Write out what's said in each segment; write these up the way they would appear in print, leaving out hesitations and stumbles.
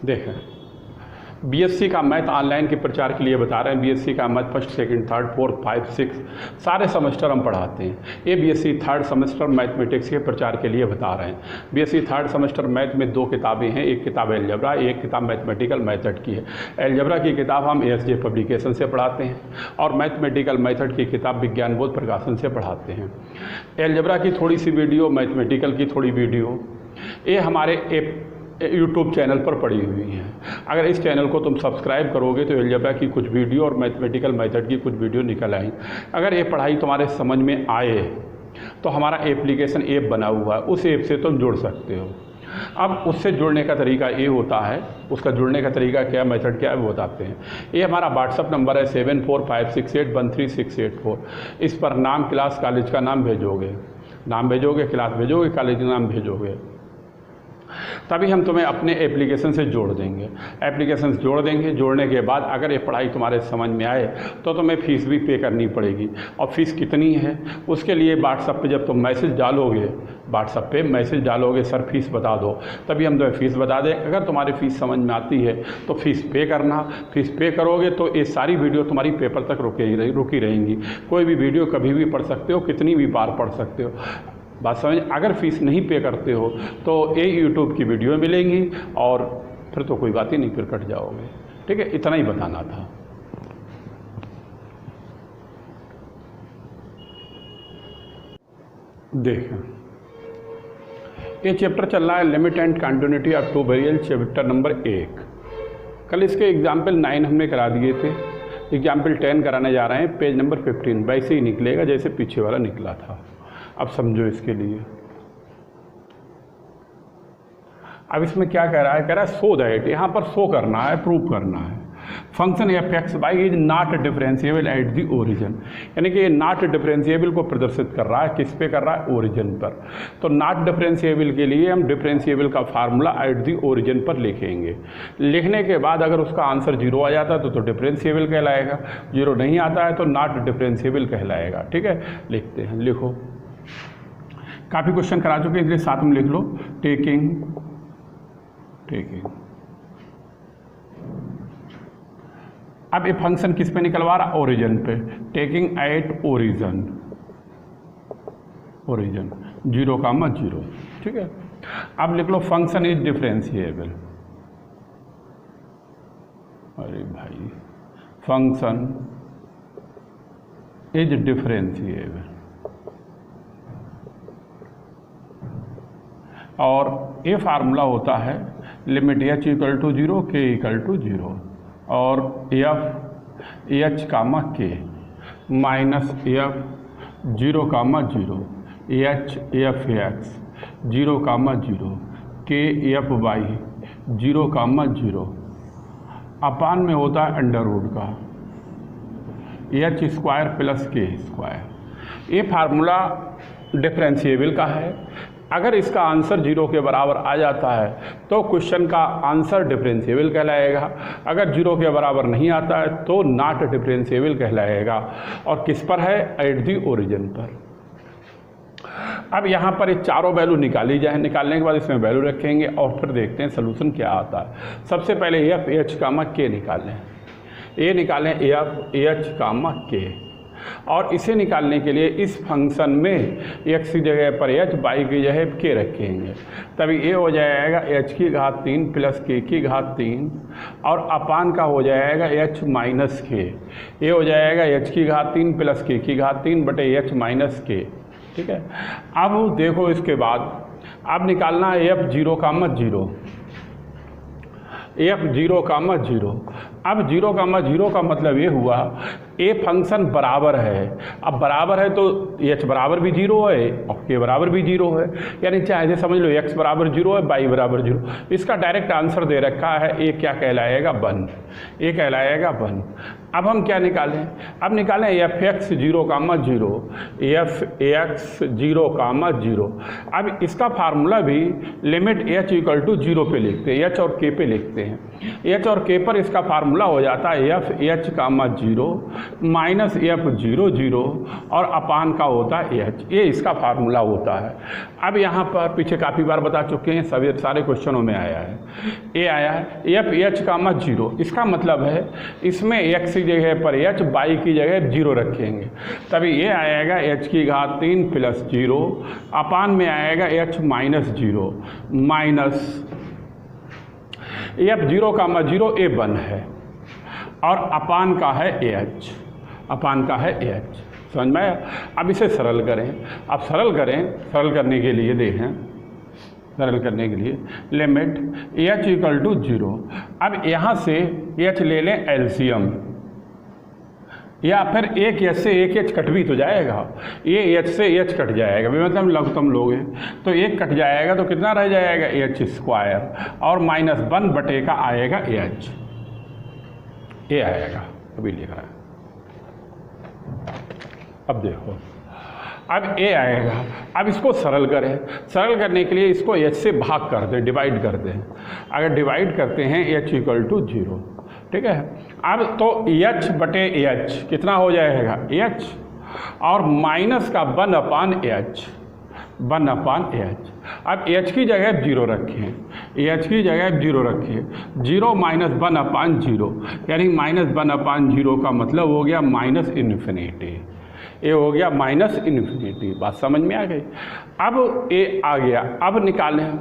देखें, बीएससी का math online के प्रचार के लिए बता रहे हैं। बीएससी का math first, second, third, fourth, 5, 6 सारे सेमेस्टर हम पढ़ाते हैं। ये बीएससी थर्ड सेमेस्टर मैथमेटिक्स के प्रचार के लिए बता रहे हैं। बीएससी थर्ड सेमेस्टर मैथ में 2 किताबें हैं, एक किताब एलजेब्रा, एक किताब मैथमेटिकल मेथड की है। एलजेब्रा की किताब हम एएसजे पब्लिकेशन से पढ़ाते हैं और मैथमेटिकल मेथड की किताब विज्ञान बोध प्रकाशन से पढ़ाते हैं। एलजेब्रा की थोड़ी सी वीडियो, मैथमेटिकल की थोड़ी वीडियो, ये हमारे यूट्यूब चैनल पर पड़ी हुई हैं। अगर इस चैनल को तुम सब्सक्राइब करोगे तो एलजेब्रा की कुछ वीडियो और मैथमेटिकल मेथड की कुछ वीडियो निकल आई। अगर ये पढ़ाई तुम्हारे समझ में आए तो हमारा एप्लीकेशन ऐप बना हुआ है, उस ऐप से तुम जुड़ सकते हो। अब उससे जुड़ने का तरीका ये होता है, उसका जुड़ने का तरीका क्या, मेथड क्या है वो बताते हैं। ये हमारा व्हाट्सअप नंबर है 7456813684। इस पर नाम, क्लास, कॉलेज का नाम भेजोगे, क्लास भेजोगे, कॉलेज का नाम भेजोगे, तभी हम तुम्हें अपने एप्लीकेशन से जोड़ देंगे। एप्लीकेशन से जोड़ देंगे, जोड़ने के बाद अगर ये पढ़ाई तुम्हारे समझ में आए तो तुम्हें फ़ीस भी पे करनी पड़ेगी। और फीस कितनी है उसके लिए व्हाट्सअप पे जब तुम मैसेज डालोगे, सर फीस बता दो, तभी हम तुम्हें फ़ीस बता दें। अगर तुम्हारी फ़ीस समझ में आती है तो फ़ीस पे करना। फ़ीस पे करोगे तो ये सारी वीडियो तुम्हारी पेपर तक रुकी रहेंगी। कोई भी वीडियो कभी भी पढ़ सकते हो, कितनी भी बार पढ़ सकते हो। बात समझ। अगर फ़ीस नहीं पे करते हो तो ये यूट्यूब की वीडियो मिलेंगी और फिर तो कोई बात ही नहीं, फिर कट जाओगे। ठीक है, इतना ही बताना था। देखें, ये चैप्टर चल रहा है limit and continuity of two variable, chapter number 1। कल इसके एग्जाम्पल 9 हमने करा दिए थे, एग्जाम्पल 10 कराने जा रहे हैं। पेज नंबर 15 वैसे ही निकलेगा जैसे पीछे वाला निकला था। अब समझो इसके लिए। अब इसमें क्या कह रहा है, शो दैट, यहाँ पर शो करना है, प्रूव करना है function F x Y is not differentiable at the origin. यानी कि ये नॉट डिफरेंशिएबल को प्रदर्शित कर रहा है, किस पे कर रहा है, ओरिजिन पर। तो नॉट डिफरेंशिएबल के लिए हम डिफरेंशिएबल का फार्मूला एट दी ओरिजिन पर लिखेंगे। लिखने के बाद अगर उसका आंसर 0 आ जाता है तो डिफरेंशिएबल कहलाएगा, 0 नहीं आता है तो नॉट डिफरेंशिएबल कहलाएगा। ठीक है, लिखते हैं, लिखो। काफ़ी क्वेश्चन करा चुके हैं इसलिए साथ में लिख लो। टेकिंग अब ये फंक्शन किस पे निकलवा रहा, ओरिजिन पे। टेकिंग एट ओरिजिन 0, ठीक है। अब लिख लो फंक्शन इज डिफरेंशिएबल। अरे भाई, फंक्शन इज डिफरेंशिएबल और ये फार्मूला होता है limit h equal to 0, k equal to 0 और f h comma k minus f 0 comma 0 h f x 0 comma 0 k f y 0 comma 0 upon में होता है अंडर रूट का h square plus k square. ये formula differentiable का है। अगर इसका आंसर 0 के बराबर आ जाता है तो क्वेश्चन का आंसर डिफरेंशिएबल कहलाएगा। अगर 0 के बराबर नहीं आता है तो नॉट डिफरेंशिएबल कहलाएगा। और किस पर है, एट दी ओरिजिन पर। अब यहाँ पर ये चारों वैल्यू निकाली जाए, निकालने के बाद इसमें वैल्यू रखेंगे और फिर देखते हैं सलूशन क्या आता है। सबसे पहले एफ एच कामा के निकालें, ये निकालें एफ एच कामा के। और इसे निकालने के लिए इस फंक्शन में x की जगह पर h, y की जगह k रखेंगे, तभी ये हो जाएगा h की घात 3 प्लस k की घात 3 और अपान का हो जाएगा h माइनस k। ये हो जाएगा h की घात 3 प्लस k की घात 3 बटे h माइनस k। ठीक है, अब देखो इसके बाद अब निकालना है f 0 कामा 0, f 0 कामा 0। अब 0 कामा 0 का मतलब ये हुआ ए फंक्शन बराबर है। अब बराबर है तो h बराबर भी 0 है और k बराबर भी 0 है, यानी चाहे ऐसे समझ लो x बराबर 0 है, y बराबर 0। इसका डायरेक्ट आंसर दे रखा है, ये क्या कहलाएगा, 1। ये कहलाएगा 1। अब हम क्या निकालें, अब निकालें एफ एक्स 0, 0, एफ एक्स 0, 0। अब इसका फार्मूला भी लिमिट एच इक्वल टू 0 पे लिखते हैं, एच और के पे लिखते हैं। एच और के पर इसका फार्मूला हो जाता है एफ एच 0 माइनस एफ 0, 0 और अपान का होता है एच, ये इसका फार्मूला होता है। अब यहाँ पर पीछे काफ़ी बार बता चुके हैं, सभी सारे क्वेश्चनों में आया है, ये आया है एफ एच 0। इसका मतलब है इसमें एक्स की जगह पर एच, बाई की जगह 0 रखेंगे, तभी ये आएगा एच की घात 3 प्लस 0 अपान में आएगा एच माइनस 0 माइनस एफ 0, 0 ए 1 है और अपान का है एच, अपान का है एच। समझ में आया? अब इसे सरल करें, अब सरल करें, सरल करने के लिए देखें, सरल करने के लिए लिमिट एच इक्वल टू 0। अब यहाँ से एच ले लें एलसीएम, या फिर एक एच से एक एच कट भी तो जाएगा, ये एच से एच कट जाएगा, मतलब लघुत्तम लोगे तो एक कट जाएगा तो कितना रह जाएगा एच स्क्वायर और -1 बटे का आएगा एच, ये आएगा, अभी लिख रहा है। अब देखो, अब ए आएगा, अब इसको सरल करें, सरल करने के लिए इसको एच से भाग कर दें, डिवाइड कर दें। अगर डिवाइड करते हैं एच इक्वल टू 0, ठीक है। अब तो एच बटे एच कितना हो जाएगा एच और माइनस का 1 अपान एच, 1 अपान एच। अब एच की जगह 0 रखें, एच की जगह 0 रखें, 0 माइनस 1 अपान 0, यानी -1 अपान 0 का मतलब हो गया -इन्फिनिटी, ये हो गया -इन्फिनिटी। बात समझ में आ गई? अब ए आ गया, अब निकालें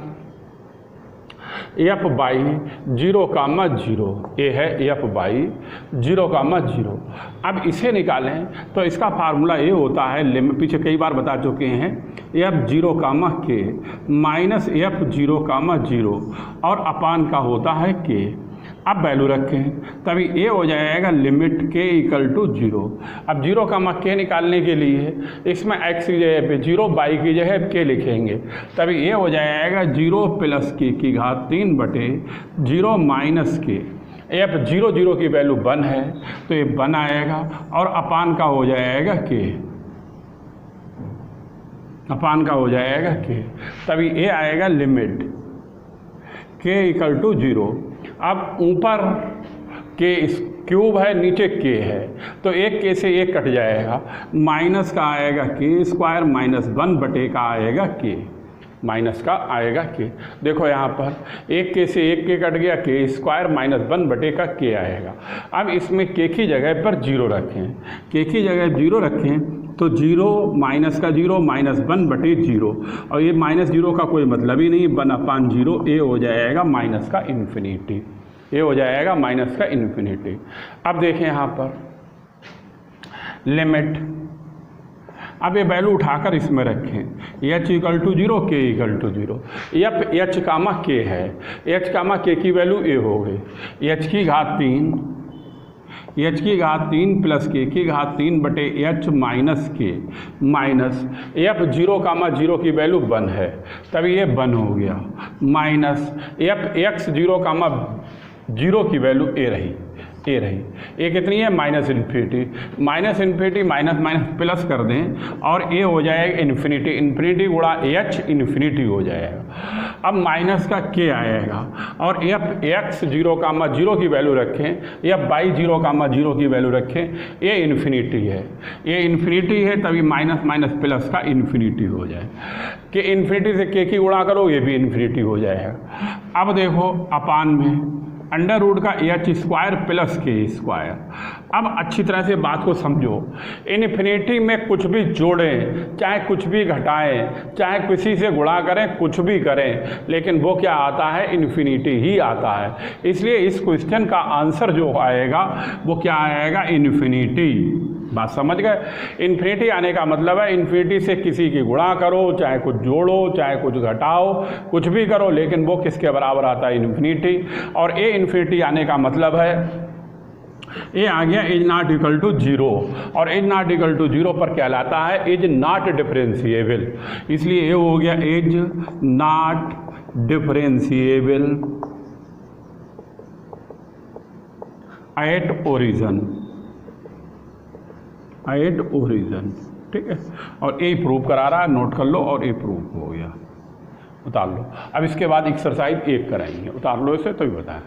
एफ बाई 0, 0, ये है एफ बाई 0, 0। अब इसे निकालें तो इसका फार्मूला ये होता है, लिमिट पीछे कई बार बता चुके हैं, एफ 0, के माइनस एफ 0, 0 और अपान का होता है के। अब वैल्यू रखें तभी ये हो जाएगा लिमिट के इक्वल टू 0। अब 0, के निकालने के लिए इसमें x की जगह पे 0, बाई की जगह के लिखेंगे, तभी ये हो जाएगा 0 प्लस के की घात 3 बटे 0 माइनस के। एफ 0, 0 की वैल्यू 1 है तो ये 1 आएगा और अपान का हो जाएगा के, अपान का हो जाएगा के, तभी ये आएगा लिमिट के इक्वल टू 0। अब ऊपर के क्यूब है, नीचे के है, तो एक के से एक कट जाएगा, माइनस का आएगा के स्क्वायर -1 बटे का आएगा के, माइनस का आएगा के। देखो यहाँ पर एक के से एक के कट गया, के स्क्वायर -1 बटे का के आएगा। अब इसमें के की जगह पर 0 रखें, के की जगह 0 रखें तो 0 माइनस का 0 -1 बटे 0, और ये -0 का कोई मतलब ही नहीं, 1 अपान 0, ये हो जाएगा माइनस का इन्फिनिटी, ये हो जाएगा माइनस का इन्फिनिटी। अब देखें यहाँ पर लिमिट, अब ये वैल्यू उठाकर इसमें रखें, एच इक्वल टू 0, के equal to 0। F H comma के है, एच कामा के की वैल्यू ए हो गई, एच की घात 3, एच की घात 3 प्लस के की घात 3 बटे एच माइनस के, माइनस एफ 0, 0 की वैल्यू 1 है तभी ये 1 हो गया, माइनस एफ एक्स 0, 0 की वैल्यू ए रही, ए रही, ए कितनी है -इन्फिनिटी, माइनस प्लस कर दें और ए हो जाएगा इन्फिनिटी, इन्फिनिटी गुणा एच इन्फिनिटी हो जाएगा। अब माइनस का के आएगा और एफ एक्स 0, 0 की वैल्यू रखें, एफ बाई 0, 0 की वैल्यू रखें, ये इन्फिनिटी है, ये इन्फिनिटी है तभी माइनस प्लस का इन्फिनिटी हो जाए, कि इन्फिनिटी से के की गुणा करो ये भी इन्फिनिटी हो जाएगा। अब देखो अपान में अंडर रूट का H square plus K square. अब अच्छी तरह से बात को समझो, इन्फिनिटी में कुछ भी जोड़ें, चाहे कुछ भी घटाएं, चाहे किसी से गुणा करें, कुछ भी करें, लेकिन वो क्या आता है, इन्फिनिटी ही आता है। इसलिए इस क्वेश्चन का आंसर जो आएगा वो क्या आएगा, इन्फिनिटी। बात समझ गए? इन्फिनिटी आने का मतलब है इन्फिनिटी से किसी की गुणा करो, चाहे कुछ जोड़ो, चाहे कुछ घटाओ, कुछ भी करो, लेकिन वो किसके बराबर आता है, इन्फिनिटी। और ए इन्फिनिटी आने का मतलब है ये आ गया इज नॉट इक्वल टू 0, और इज नॉट इक्वल टू 0 पर कहलाता है इज नॉट डिफरेंशिएबल, इसलिए ये हो गया is not differentiable at origin, at origin, ठीक है। और ए प्रूव करा रहा है, नोट कर लो, और ए प्रूव हो गया, उतार लो। अब इसके बाद एक्सरसाइज 1 कराएंगे, उतार लो इसे तो ही बताएं।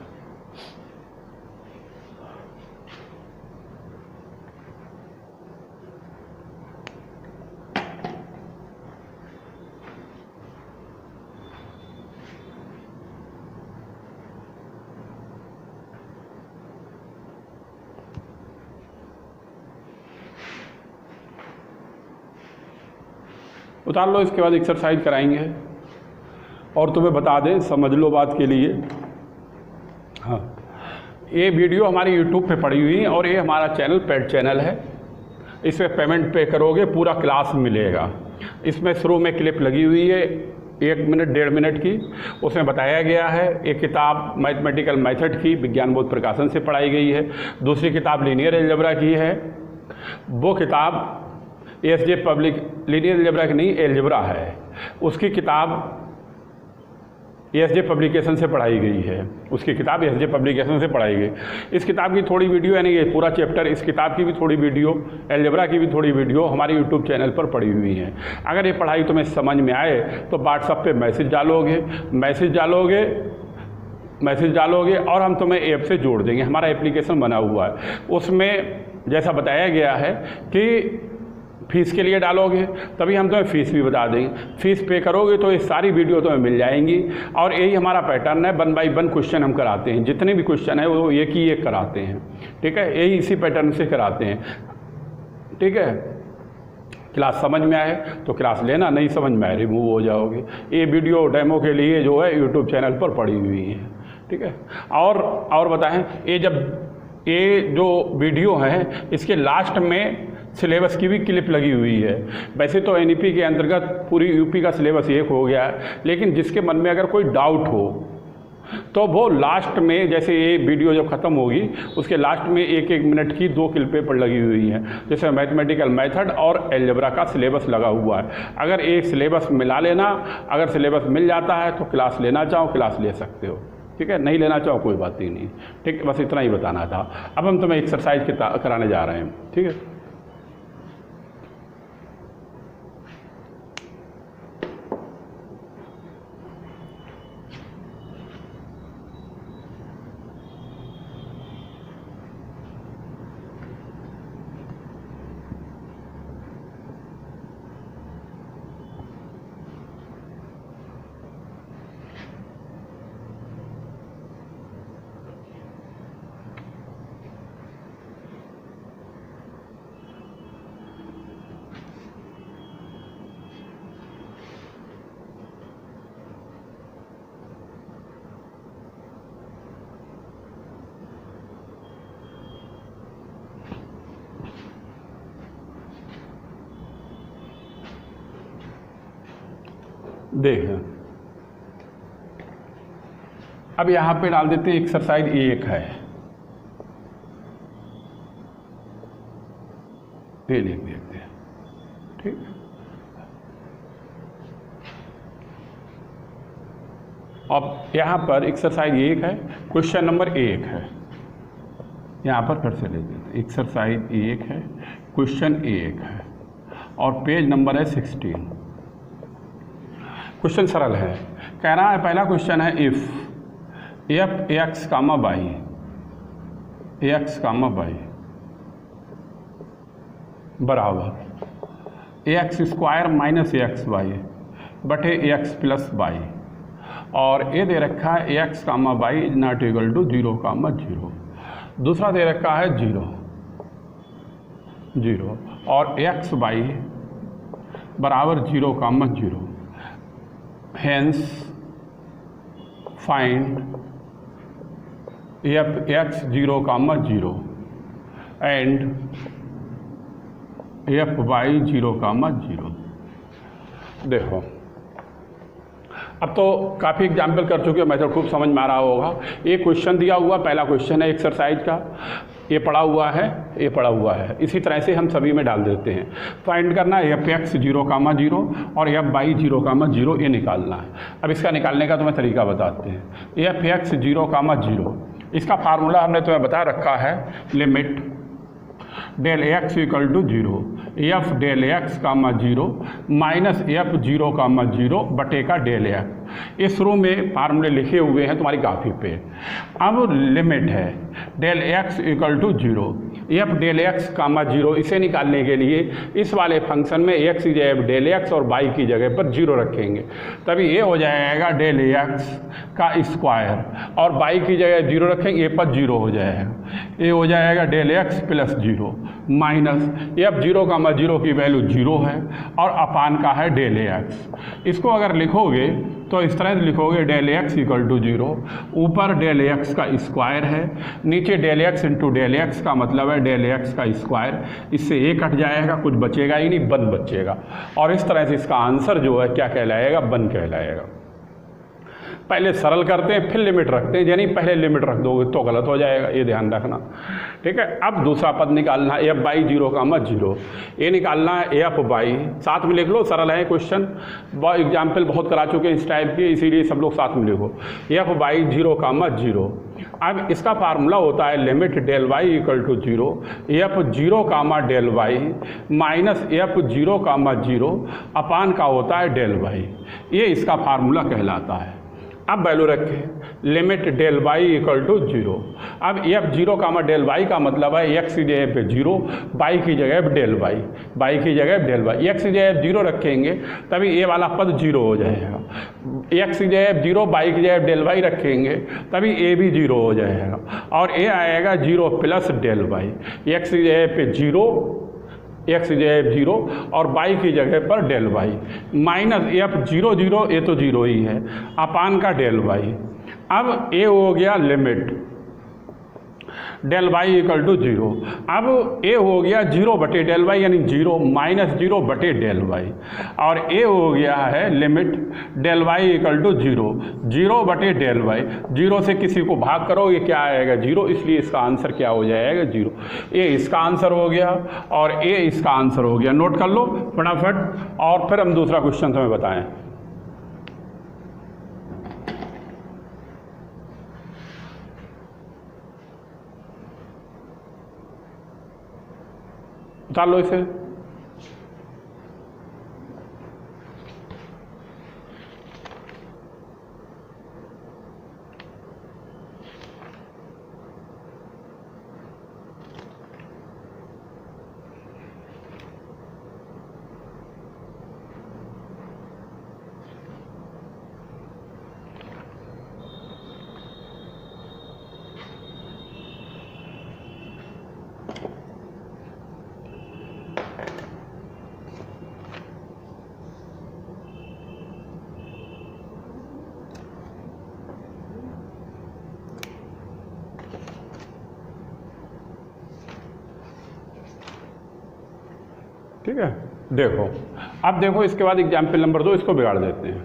उतार लो, इसके बाद एक्सरसाइज कराएंगे। और तुम्हें बता दें, समझ लो बात के लिए, हाँ, ये वीडियो हमारी यूट्यूब पे पड़ी हुई है और ये हमारा चैनल पेड चैनल है। इसमें पेमेंट पे करोगे पूरा क्लास मिलेगा। इसमें शुरू में क्लिप लगी हुई है 1 मिनट 1.5 मिनट की, उसमें बताया गया है। एक किताब मैथमेटिकल मेथड की विज्ञान बोध प्रकाशन से पढ़ाई गई है। दूसरी किताब लीनियर अलजेब्रा की है। वो किताब एसजे पब्लिक, लीनियर अलजेब्रा की नहीं, अलजेब्रा है, उसकी किताब एसजे पब्लिकेशन से पढ़ाई गई है। उसकी किताब एसजे पब्लिकेशन से पढ़ाई गई। इस किताब की थोड़ी वीडियो, यानी ये पूरा चैप्टर, इस किताब की भी थोड़ी वीडियो, अलजेब्रा की भी थोड़ी वीडियो हमारे यूट्यूब चैनल पर पड़ी हुई है। अगर ये पढ़ाई तुम्हें समझ में आए तो व्हाट्सएप पे मैसेज डालोगे और हम तुम्हें ऐप से जोड़ देंगे। हमारा एप्लीकेशन बना हुआ है, उसमें जैसा बताया गया है कि फीस के लिए डालोगे तभी हम तुम्हें फ़ीस भी बता देंगे। फ़ीस पे करोगे तो ये सारी वीडियो तुम्हें मिल जाएंगी। और यही हमारा पैटर्न है, 1 बाय 1 क्वेश्चन हम कराते हैं। जितने भी क्वेश्चन है वो एक ही एक कराते हैं, ठीक है। यही इसी पैटर्न से कराते हैं, ठीक है। क्लास समझ में आए तो क्लास लेना, नहीं समझ में आए रिमूव हो जाओगे। ये वीडियो डेमो के लिए जो है यूट्यूब चैनल पर पड़ी हुई है, ठीक है। और बताएं, ये जो वीडियो है इसके लास्ट में सिलेबस की भी क्लिप लगी हुई है। वैसे तो एनईपी के अंतर्गत पूरी यूपी का सिलेबस एक हो गया है, लेकिन जिसके मन में अगर कोई डाउट हो तो वो लास्ट में, जैसे ये वीडियो जब ख़त्म होगी उसके लास्ट में 1-1 मिनट की 2 क्लिपें पर लगी हुई हैं, जैसे मैथमेटिकल मेथड और अलजेब्रा का सिलेबस लगा हुआ है। अगर एक सिलेबस मिला लेना, अगर सिलेबस मिल जाता है तो क्लास लेना चाहो क्लास ले सकते हो, ठीक है। नहीं लेना चाहो कोई बात ही नहीं, ठीक है। बस इतना ही बताना था। अब हम तुम्हें एक्सरसाइज कराने जा रहे हैं, ठीक है। देखें, अब यहाँ पे डाल देते हैं एक्सरसाइज 1 है, ये लिख देते हैं, ठीक। अब यहाँ पर एक्सरसाइज 1 है, क्वेश्चन नंबर 1 है। यहाँ पर फिर से लिख देते हैं, एक्सरसाइज 1 है, क्वेश्चन 1 है और पेज नंबर है 16। क्वेश्चन सरल है, कह रहा है, पहला क्वेश्चन है इफ x, y बराबर x² - xy बटे x + y, और ये दे रखा है x, y is not equal to 0, 0। दूसरा दे रखा है 0, 0 और x, y बराबर 0, 0। Hence find f(x) 0, 0 and f(y) 0, 0। देखो, अब तो काफ़ी एग्जाम्पल कर चुके हो, मेथड खूब समझ में आ रहा होगा। ये क्वेश्चन दिया हुआ, पहला क्वेश्चन है एक्सरसाइज का, ये पढ़ा हुआ है, इसी तरह से हम सभी में डाल देते हैं। फाइंड करना है f(x) 0, 0 और f(y) 0, 0, ये निकालना है। अब इसका निकालने का तुम्हें तरीका बताते हैं। f(x) 0, 0, इसका फार्मूला हमने तुम्हें बता रखा है, limit del X equal to 0, F del X comma 0 minus F 0 comma 0 बटे का डेल एक्स। इस रूम में फार्मूले लिखे हुए हैं तुम्हारी कॉपी पे। अब लिमिट है del X equal to 0, F del X comma 0, इसे निकालने के लिए इस वाले फंक्शन में एक्स की जगह डेल एक्स और वाई की जगह पर 0 रखेंगे, तभी ये हो जाएगा डेल एक्स का स्क्वायर, और वाई की जगह 0 रखेंगे, ये पर 0 हो जाएगा, ये हो जाएगा del x plus 0 minus F 0 comma 0 की वैल्यू 0 है और अपान का है डेल एक्स। इसको अगर लिखोगे तो इस तरह से लिखोगे डेल एक्स इक्वल टू 0, ऊपर डेल एक्स का स्क्वायर है, नीचे del x into del x का मतलब है डेल एक्स का स्क्वायर, इससे ये कट जाएगा, कुछ बचेगा ही नहीं, 1 बचेगा, और इस तरह से इसका आंसर जो है क्या कहलाएगा, 1 कहलाएगा। पहले सरल करते हैं फिर लिमिट रखते हैं, यानी पहले लिमिट रख दोगे तो गलत हो जाएगा, ये ध्यान रखना, ठीक है। अब दूसरा पद निकालना है एफ बाई 0 कामा 0, ये निकालना है एफ बाई, साथ में लिख लो, सरल है क्वेश्चन, एग्जाम्पल बहुत करा चुके हैं इस टाइप के, इसीलिए सब लोग साथ में लिखो, एफ बाई 0 कामा 0। अब इसका फार्मूला होता है limit del y equal to 0, f 0 comma del y minus F 0 comma 0 upon का होता है डेल वाई, ये इसका फार्मूला कहलाता है। अब वैल्यू रखें limit del y equal to 0, अब एफ 0 कामा डेल वाई का मतलब है एक्स की जगह पे 0, वाई की जगह डेल वाई, वाई की जगह डेल वाई, एक्स की जगह 0 रखेंगे तभी ये वाला पद 0 हो जाएगा, एक्स की जगह 0 वाई की जगह डेल वाई रखेंगे तभी ए भी 0 हो जाएगा, और ए आएगा 0 प्लस डेल वाई, एक्स की जगह पे 0, एक्स की जगह 0 और वाई की जगह पर डेल वाई माइनस एफ 0 0, ये तो 0 ही है, अपान का डेल वाई। अब ए हो गया limit del y equal to 0, अब ए हो गया 0 बटे डेल वाई यानी 0 माइनस 0 बटे डेल वाई, और ए हो गया है limit del y equal to 0, 0 बटे डेल वाई, 0 से किसी को भाग करो ये क्या आएगा 0, इसलिए इसका आंसर क्या हो जाएगा 0। ए इसका आंसर हो गया और ए इसका आंसर हो गया, नोट कर लो फटाफट, और फिर हम दूसरा क्वेश्चन तुम्हें बताएं। उतार लो इसे। ठीक है, देखो अब देखो इसके बाद एग्जाम्पल नंबर 2, इसको बिगाड़ देते हैं,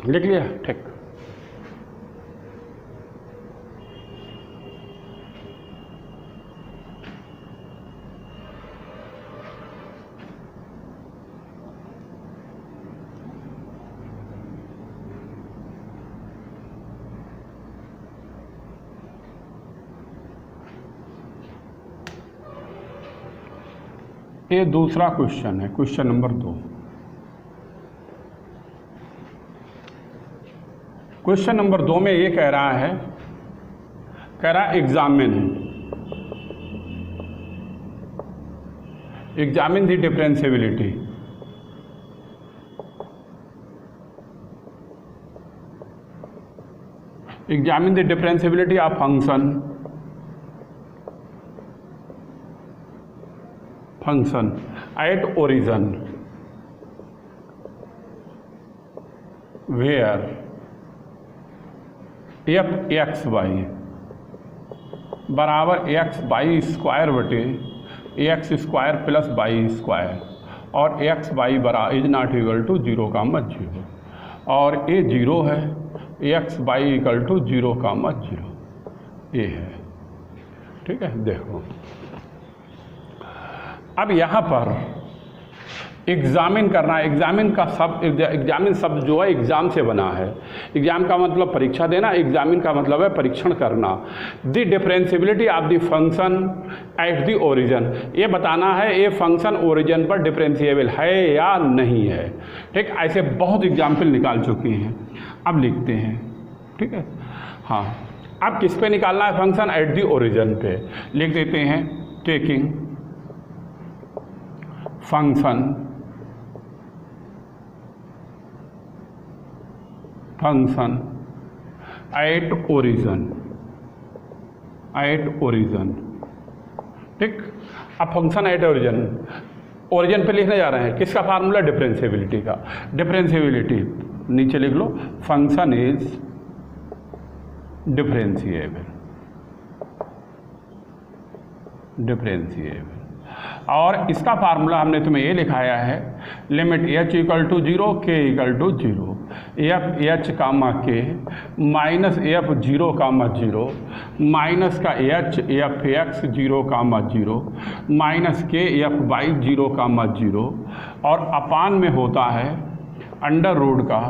लिख लिया, ठीक। ये दूसरा क्वेश्चन है, क्वेश्चन नंबर 2। क्वेश्चन नंबर 2 में ये कह रहा है examine the differentiability, examine the differentiability of function at origin where f x y बराबर एक्स वाई स्क्वायर बटे x square plus y square, और एक्स वाई बराबर is not equal to 0 comma 0, और ए 0 है, x y equal to 0 comma 0 ये है, ठीक है। देखो अब यहाँ पर एग्जामिन करना, एग्जामिन शब्द जो है एग्जाम से बना है। एग्जाम का मतलब परीक्षा देना, एग्जामिन का मतलब है परीक्षण करना। The differentiability of the function at the origin, ये बताना है ये फंक्शन ओरिजिन पर डिफरेंशिएबल है या नहीं है। ठीक, ऐसे बहुत एग्जाम्पल निकाल चुके हैं। अब लिखते हैं, ठीक है। हाँ, अब किस पे निकालना है फंक्शन? एट द ओरिजिन पे लिख देते हैं, टेकिंग फंक्शन एट ओरिजिन, ठीक। अब फंक्शन एट ओरिजिन पे लिखने जा रहे हैं किसका फार्मूला? डिफरेंशिएबिलिटी का। डिफरेंशिएबिलिटी नीचे लिख लो, फंक्शन इज डिफरेंशिएबल, और इसका फार्मूला हमने तुम्हें ये लिखाया है, limit h equal to 0 k equal to 0 F H comma K minus F 0 comma 0 minus का H F X 0 comma 0 minus K F Y 0 comma 0 और अपान में होता है अंडर रूट का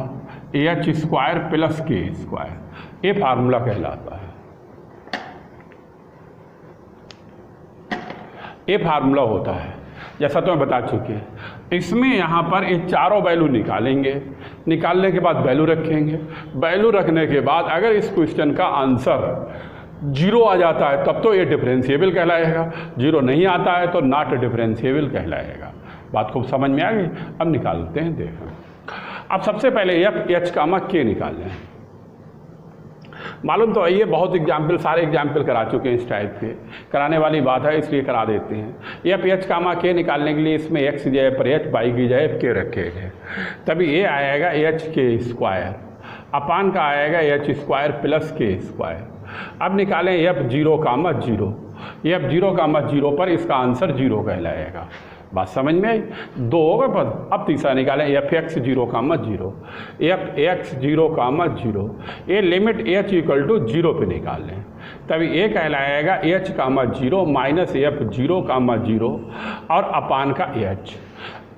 H square plus K square. ये formula कहलाता है। ये फार्मूला होता है, जैसा तो मैं बता चुके हैं। इसमें यहाँ पर ये चारों वैल्यू निकालेंगे, निकालने के बाद वैल्यू रखेंगे, वैल्यू रखने के बाद अगर इस क्वेश्चन का आंसर 0 आ जाता है तब तो ये डिफरेंशिएबल कहलाएगा, 0 नहीं आता है तो नॉट डिफरेंशिएबल कहलाएगा। बात खूब समझ में आ गई। अब निकालते हैं, देखो। अब सबसे पहले एफ एच कामा के निकाल लें। मालूम तो ये बहुत एग्जाम्पल, सारे एग्जाम्पल करा चुके हैं इस टाइप के, कराने वाली बात है इसलिए करा देते हैं। एफ एच कामा के निकालने के लिए इसमें एक्स की जगह पर एच, वाई की जगह के रखे गए, तभी ये आएगा एच के स्क्वायर, अपान का आएगा H square plus K square. अब निकालें एफ 0 कामा 0, एफ 0 कामा 0 पर इसका आंसर 0 कहलाएगा। बात समझ में आई? 2 होगा बस। अब तीसरा निकालें F X 0 comma 0, f X 0 comma 0, ये लिमिट एच इक्वल टू 0 पे निकाल लें, तभी ये कहलाएगा एच कामा 0 माइनस एफ 0 कामा 0 और अपान का एच।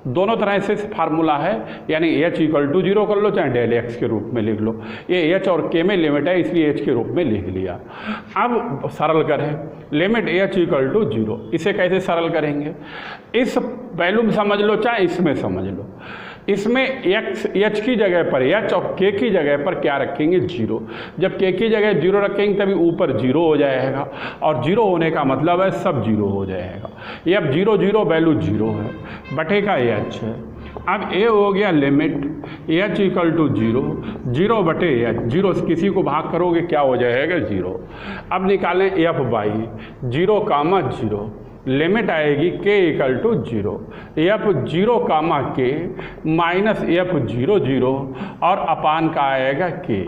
दोनों तरह से फार्मूला है, यानी एच इक्वल टू 0 कर लो चाहे डेल एक्स के रूप में लिख लो। ये एच और के में लिमिट है इसलिए एच के रूप में लिख लिया। अब सरल करें, लिमिट एच इक्वल टू 0, इसे कैसे सरल करेंगे? इस वैल्यू में समझ लो चाहे इसमें समझ लो। इसमें एक्स एच की जगह पर एच और के की जगह पर क्या रखेंगे? 0। जब के की जगह 0 रखेंगे तभी ऊपर 0 हो जाएगा, और 0 होने का मतलब है सब 0 हो जाएगा। ये अब 0 0 वैल्यू 0 है, बटे का एच है। अब ए हो गया लिमिट एच इक्वल टू 0, 0 बटे एच, 0 से किसी को भाग करोगे क्या हो जाएगा? 0। अब निकालें एफ वाई 0 कामा 0, लिमिट आएगी के equal to 0, f 0 comma K minus F 0 0 और अपान का आएगा के,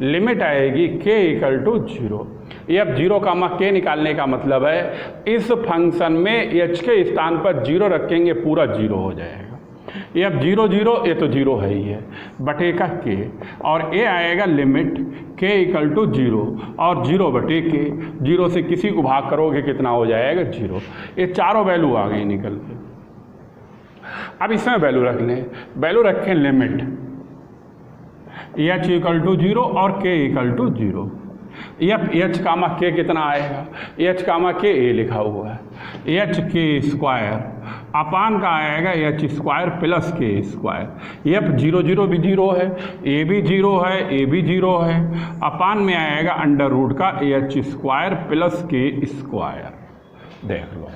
लिमिट आएगी के इक्वल टू 0। एफ 0 कामा के निकालने का मतलब है इस फंक्शन में एच के स्थान पर 0 रखेंगे पूरा 0 हो जाएगा। एफ 0 0, ये तो 0 है ही है, बटे का के, और ए आएगा लिमिट के इक्वल टू 0 और 0 बटे के, 0 से किसी को भाग करोगे कितना हो जाएगा? 0। ये चारों वैल्यू आ गई निकल के। अब इसमें वैल्यू रख लें, वैल्यू रखें लिमिट एच इक्वल टू 0 और के equal to 0। F H comma के कितना आएगा? एच कामा के ए लिखा हुआ है, एच के स्क्वायर अपान का आएगा H square plus K square. F 0 0 भी 0 है, ए भी 0 है, ए भी 0 है, अपान में आएगा अंडर रूट का H square plus K square. देख लो,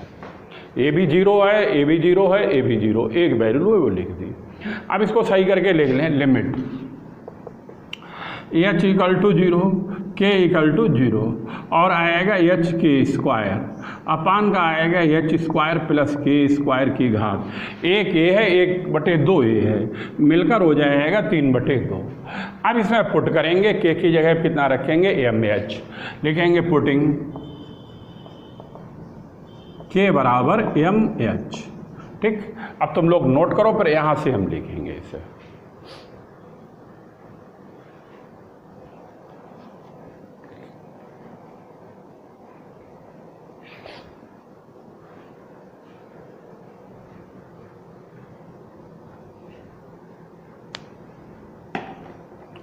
ए भी 0 है, ए भी 0 है, ए भी 0, एक वैल्यू है वो लिख दी। अब इसको सही करके लिख लें, लिमिट एच इक्वल टू 0, के इक्वल टू 0 और आएगा एच के स्क्वायर, अपान का आएगा H square plus K square की घात। एक ए है, 1 बटे 2 ए है, मिलकर हो जाएगा 3 बटे 2। अब इसमें पुट करेंगे, के की जगह कितना रखेंगे? एम एच लिखेंगे, पुटिंग के बराबर एम एच। ठीक, अब तुम लोग नोट करो, पर यहाँ से हम लिखेंगे इसे।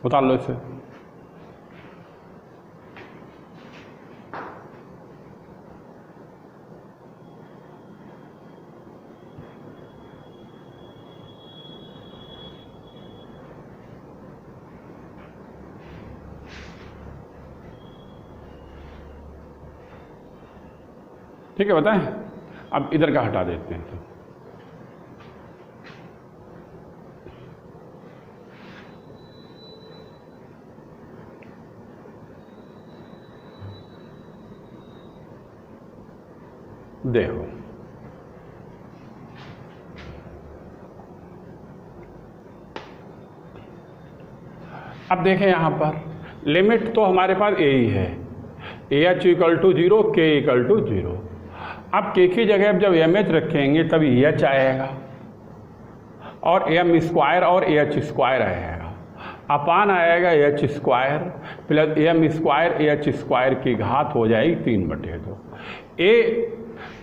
उतार लो इसे। ठीक है, बताएं। अब इधर का हटा देते हैं। तो देखो, अब देखें यहां पर लिमिट तो हमारे पास ए ही है, AH equal to 0, K equal to 0। अब K की जगह अब जब MH रखेंगे तब EH आएगा और M स्क्वायर और AH स्क्वायर आएगा, अपान आएगा AH square plus M square AH square की घात हो जाएगी 3/2।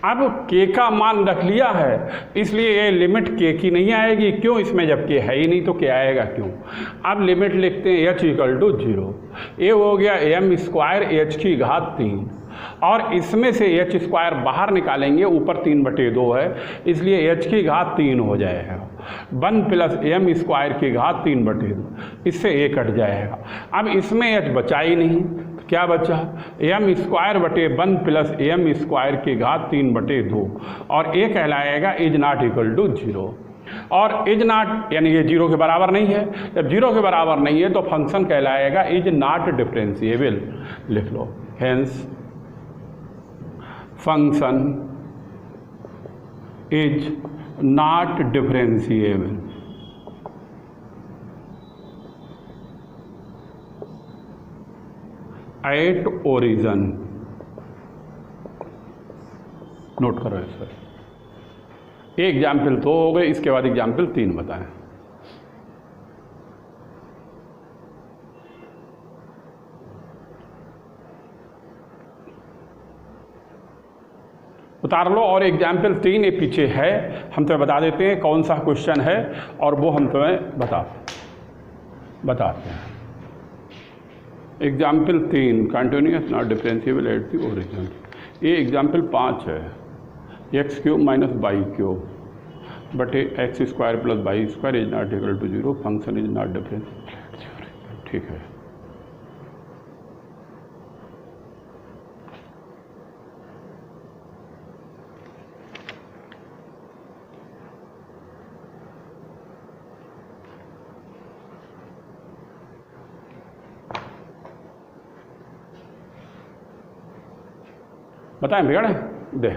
अब K का मान रख लिया है, इसलिए ये लिमिट K की नहीं आएगी। क्यों? इसमें जब K है ही नहीं तो K आएगा क्यों? अब लिमिट लिखते हैं H इक्वल टू 0। ये हो गया M स्क्वायर H की घात 3 और इसमें से H स्क्वायर बाहर निकालेंगे, ऊपर 3/2 है, इसलिए H की घात 3 हो जाएगा। 1 प्लस M स्क्वायर की घात 3/2, इससे A कट जाएगा। अब इसमें H बचा ही नहीं, क्या बचा? M स्क्वायर बटे 1 प्लस M स्क्वायर की घात 3/2 और A कहलाएगा इज नॉट इक्वल टू 0। और इज नॉट यानी ये 0 के बराबर नहीं है। जब 0 के बराबर नहीं है तो फंक्शन कहलाएगा इज नॉट डिफरेंशिएबल। लिख लो, hence function is not differentiable. At origin. Note करो इसे। एक एग्जाम्पल 2 हो गए, इसके बाद एग्जाम्पल 3 बताएं। उतार लो और एग्जाम्पल 3 ये पीछे है, हम तुम्हें बता देते हैं कौन सा क्वेश्चन है और वो हम तुम्हें बताते हैं। Example 3 continuous not differentiable at the origin. ये एग्जाम्पल 5 है, x³ माइनस y³ बटे x square plus y square is not equal to 0, function is not differentiable. ठीक है, बताएं बिगड़ दे।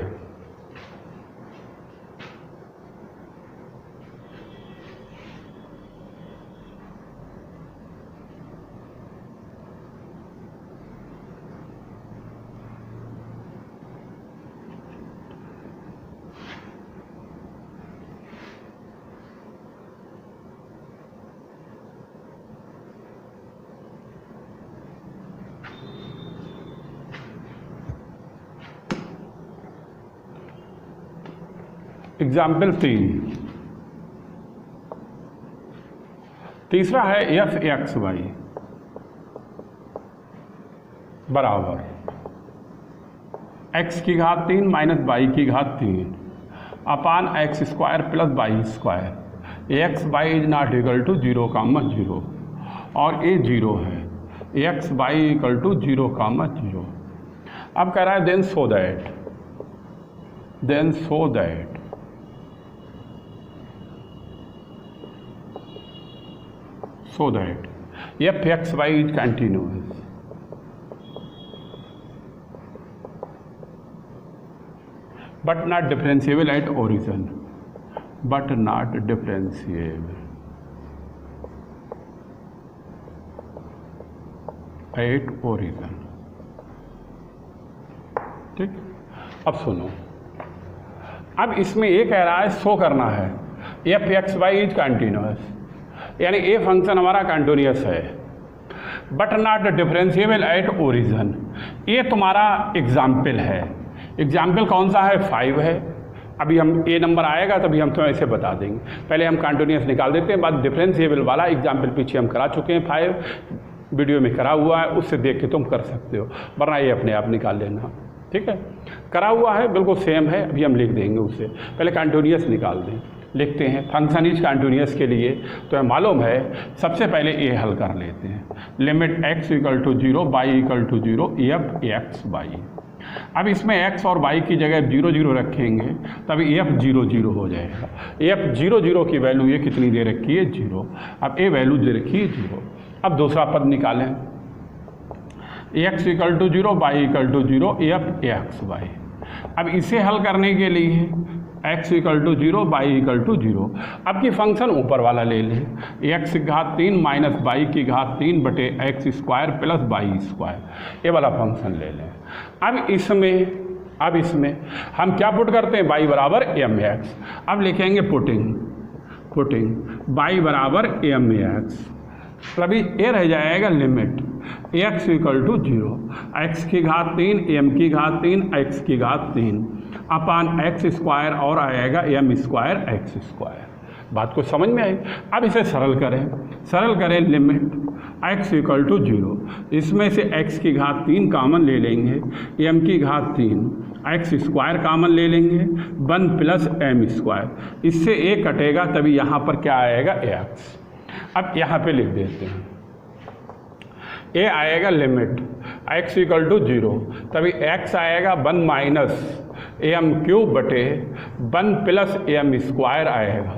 एग्जाम्पल 3 तीसरा है f(x(y) बराबर x की घात 3 माइनस y की घात 3 अपान x square plus y square. X Y is not equal to 0, और ये 0 है, एक्स वाई इक्वल टू 0, 0। अब कह रहा है then so that f(x(y) is continuous but not differentiable at origin, ठीक। अब सुनो, अब इसमें ये कह रहा है शो करना है f(x(y) इज कंटिन्यूस, यानी ये फंक्शन हमारा कंटिन्यूस है but not differentiable at origin. ये तुम्हारा एग्जाम्पल है। एग्जाम्पल कौन सा है? 5 है। अभी हम ए नंबर आएगा तभी हम तुम्हें ऐसे बता देंगे। पहले हम कंटिन्यूस निकाल देते हैं, बाद डिफरेंशिएबल वाला एग्जाम्पल पीछे हम करा चुके हैं, 5 वीडियो में करा हुआ है, उससे देख के तुम कर सकते हो, वरना ये अपने आप निकाल लेना। ठीक है, करा हुआ है, बिल्कुल सेम है, अभी हम लिख देंगे उससे। पहले कंटिन्यूस निकाल दें, लिखते हैं फंक्शन इज कंटिन्यूस के लिए तो हमें मालूम है, सबसे पहले ए हल कर लेते हैं। Limit x equal to 0 y equal to 0 f x y. अब इसमें x और y की जगह 0 0 रखेंगे तभी एफ 0 0 हो जाएगा। एफ 0 0 की वैल्यू ये कितनी दे रखी है 0। अब ए वैल्यू दे रखी है 0। अब दूसरा पद निकालें, x equal to 0 y equal to 0 f x y. अब इसे हल करने के लिए x equal to 0 y equal to 0। अब की फंक्शन ऊपर वाला ले लें, x की घात 3 माइनस बाई की घात 3 बटे x square plus by square, ये वाला फंक्शन ले लें। अब इसमें हम क्या पुट करते हैं, y बराबर एम एक्स। अब लिखेंगे पुटिंग y बराबर एम एक्स, तभी ये रह जाएगा limit x equal to 0 x की घात 3 m की घात 3 x की घात 3 अपान एक्स स्क्वायर और आएगा एम स्क्वायर एक्स स्क्वायर। बात को समझ में आई। अब इसे सरल करें लिमिट x इक्वल टू 0, इसमें से x की घात 3 कामन ले लेंगे, m की घात 3 एक्स स्क्वायर कामन ले लेंगे 1 प्लस एम स्क्वायर, इससे ए कटेगा तभी यहाँ पर क्या आएगा x। अब यहाँ पे लिख देते हैं, ए आएगा लिमिट x इक्वल टू 0, तभी x आएगा 1 माइनस एम क्यूब बटे 1 प्लस एम स्क्वायर आएगा।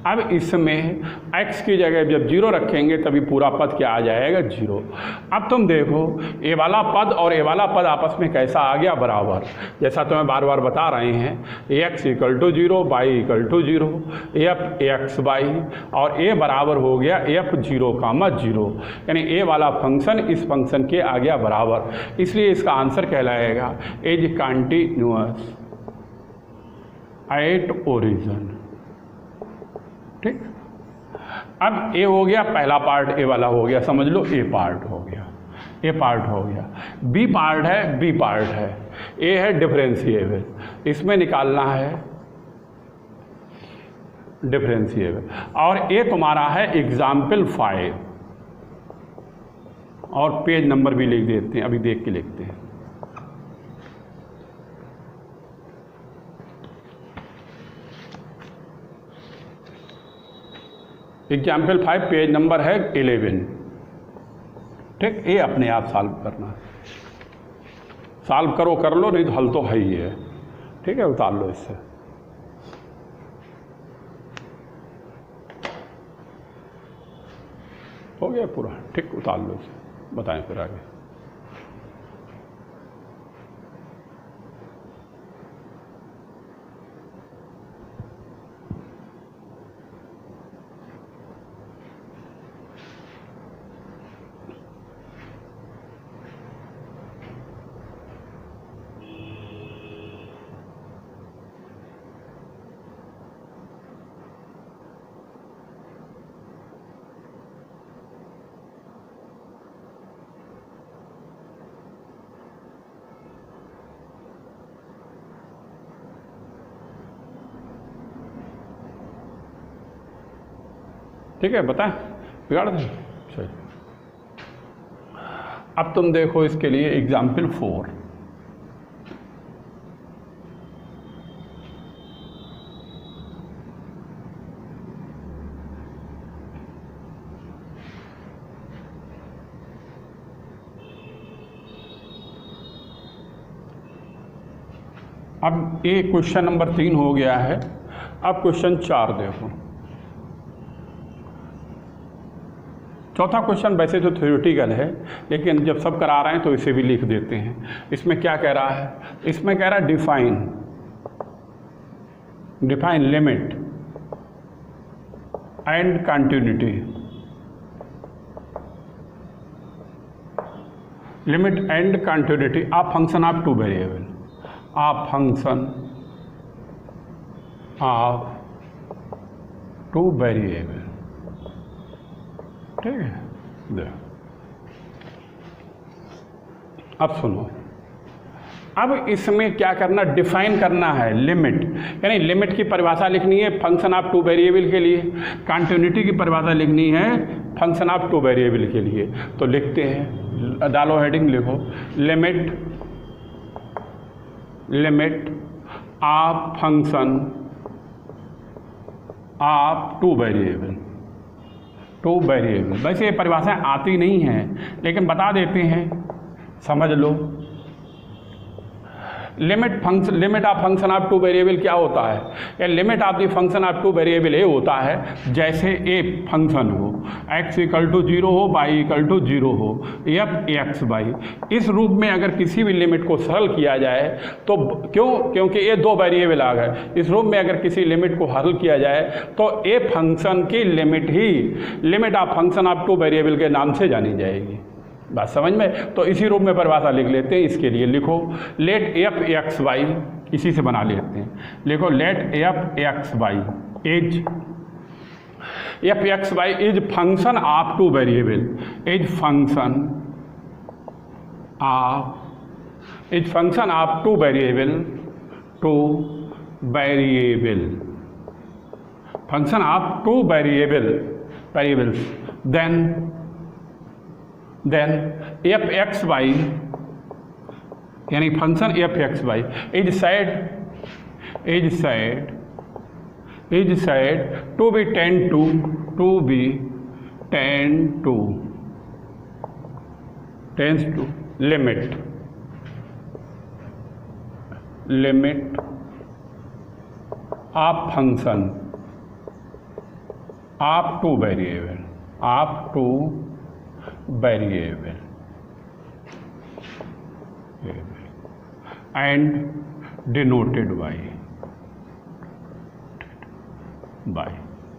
अब इसमें x की जगह जब 0 रखेंगे तभी पूरा पद क्या आ जाएगा 0। अब तुम देखो ए वाला पद और ए वाला पद आपस में कैसा आ गया बराबर, जैसा तुम्हें बार बार बता रहे हैं, x equal to 0 y equal to 0 f x y, और ए बराबर हो गया एफ 0 कामा 0, यानी ए वाला फंक्शन इस फंक्शन के आ गया बराबर, इसलिए इसका आंसर कहलाएगा इज कंटिन्यूअस एट ओरिजिन। ठीक, अब ए हो गया पहला पार्ट, ए वाला हो गया, समझ लो ए पार्ट हो गया, ए पार्ट हो गया। बी पार्ट है, ए है डिफरेंशिएबल, इसमें निकालना है डिफरेंशिएबल, और ए तुम्हारा है एग्जाम्पल 5, और पेज नंबर भी लिख देते हैं, अभी देख के लिखते हैं। एग्जाम्पल 5 पेज नंबर है 11। ठीक, ये अपने आप सॉल्व करना, सॉल्व करो कर लो, नहीं तो हल तो है ही है। ठीक है, उतार लो इससे। हो गया पूरा, ठीक, उतार लो इसे, बताएं फिर आगे। ठीक है, बताएं, बिगाड़ दें। चलिए, अब तुम देखो इसके लिए एग्जाम्पल 4। अब ये क्वेश्चन नंबर 3 हो गया है। अब क्वेश्चन 4 देखो। चौथा क्वेश्चन वैसे तो थ्योरेटिकल है, लेकिन जब सब करा रहे हैं तो इसे भी लिख देते हैं। इसमें क्या कह रहा है, इसमें कह रहा है define limit and continuity. Limit and continuity of function of two variable, of function of two variable. ठीक है, अब सुनो, अब इसमें क्या करना, डिफाइन करना है लिमिट, यानी लिमिट की परिभाषा लिखनी है फंक्शन ऑफ टू वेरिएबल के लिए, कंटिन्यूटी की परिभाषा लिखनी है फंक्शन ऑफ टू वेरिएबल के लिए। तो लिखते हैं, डालो हेडिंग, लिखो limit of function of two variable. वैसे ये परिभाषाएं आती नहीं हैं लेकिन बता देते हैं, समझ लो। Limit of function of two variable क्या होता है, या limit of the function of two variable ये होता है जैसे ए फंक्शन हो, x = 0 हो, y = 0 हो, f(x)(y), इस रूप में अगर किसी भी लिमिट को सरल किया जाए तो क्योंकि ये दो वेरिएबल आ गए, इस रूप में अगर किसी लिमिट को हल किया जाए तो ए फंक्शन की limit he limit of function of two variable के नाम से जानी जाएगी। बात समझ में? तो इसी रूप में परिभाषा लिख लेते हैं। इसके लिए लिखो लेट f(x)(y), इसी से बना लेते हैं, लिखो let f(x)(y) is function of two variable, is function of two variable, function of two variables, then f(x)(y) यानी function f(x)(y) is said to be tend to limit of function of two variable and denoted by,